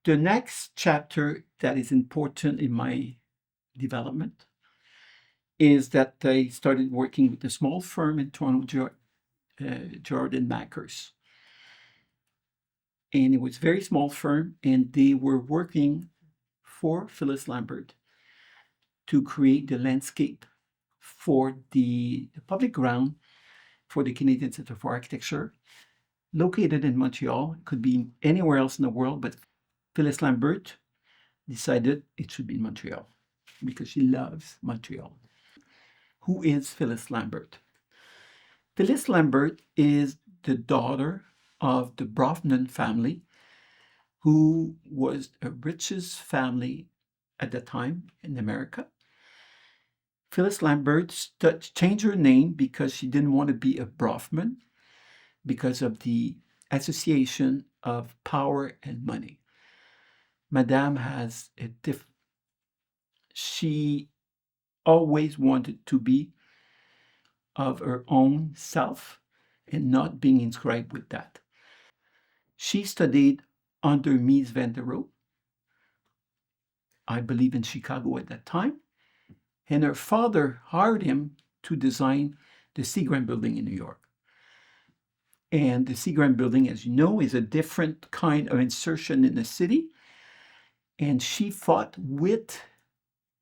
The next chapter that is important in my development is that I started working with a small firm in Toronto, Jordan Makers. And it was a very small firm, and they were working for Phyllis Lambert to create the landscape for the public ground for the Canadian Centre for Architecture, located in Montreal. It could be anywhere else in the world, but Phyllis Lambert decided it should be in Montreal because she loves Montreal. Who is Phyllis Lambert? Phyllis Lambert is the daughter of the Bronfman family, who was the richest family at the time in America. Phyllis Lambert changed her name because she didn't want to be a Bronfman because of the association of power and money. Madame has a she always wanted to be of her own self and not being inscribed with that. She studied under Mies van der Rohe, I believe in Chicago at that time, and her father hired him to design the Seagram Building in New York. And the Seagram Building, as you know, is a different kind of insertion in the city. And she fought with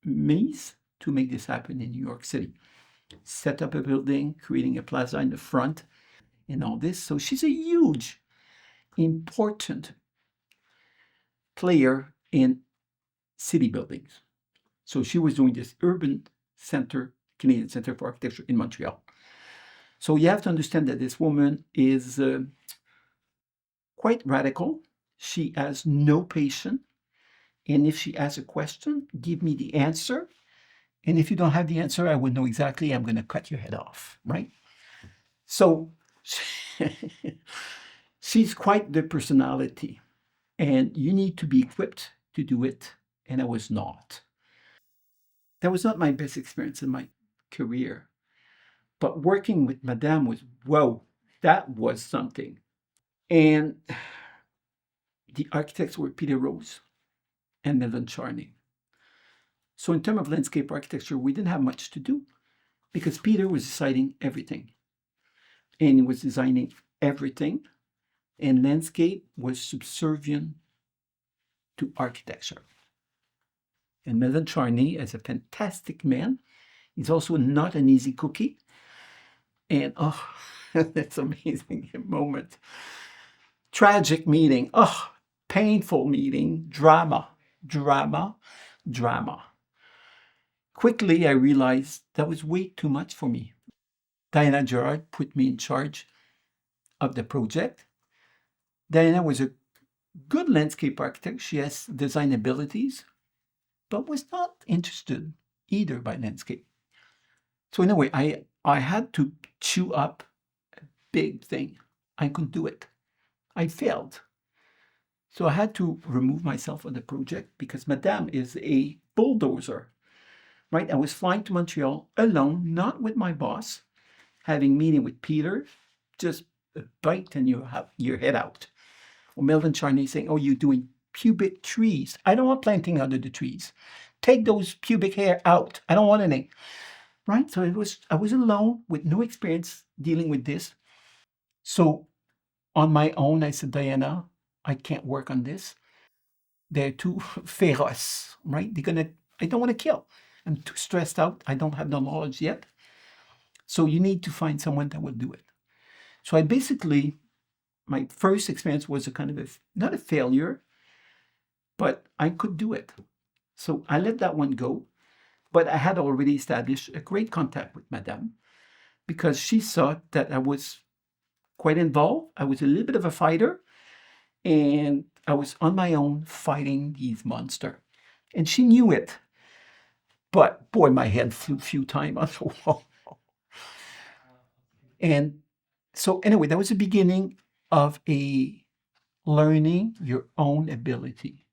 Mies to make this happen in New York City. Set up a building, creating a plaza in the front, and all this. So she's a huge, important player in city buildings. So she was doing this urban center, Canadian Centre for Architecture in Montreal. So you have to understand that this woman is quite radical. She has no patience. And if she asks a question, give me the answer. And if you don't have the answer, I would know exactly I'm going to cut your head off, right? So she's quite the personality. And you need to be equipped to do it. And I was not. That was not my best experience in my career. But working with Madame was, whoa, that was something. And the architects were Peter Rose and Melvin Charney. So in terms of landscape architecture, we didn't have much to do because Peter was deciding everything. And he was designing everything. And landscape was subservient to architecture. And Melvin Charney is a fantastic man. He's also not an easy cookie. And oh, that's an amazing moment. Tragic meeting. Oh, painful meeting. Drama. Quickly, I realized that was way too much for me. Diana Gerard put me in charge of the project. Diana was a good landscape architect. She has design abilities, but was not interested either by landscape. So in a way, I had to chew up a big thing. I couldn't do it. I failed. So I had to remove myself from the project because Madame is a bulldozer, right? I was flying to Montreal alone, not with my boss, having meeting with Peter, just a bite and you have your head out. Or Melvin Charney saying, oh, you're doing pubic trees. I don't want planting under the trees. Take those pubic hair out. I don't want any. Right? So I was alone with no experience dealing with this. So on my own, I said, Diana, I can't work on this. They're too feroz, right? I don't want to kill. I'm too stressed out. I don't have the knowledge yet. So you need to find someone that will do it. So I basically, my first experience was a kind of not a failure, but I could do it. So I let that one go. But I had already established a great contact with Madame because she saw that I was quite involved. I was a little bit of a fighter and I was on my own fighting these monsters. And she knew it. But boy, my head flew a few times on the wall. And so anyway, that was the beginning of a learning your own ability.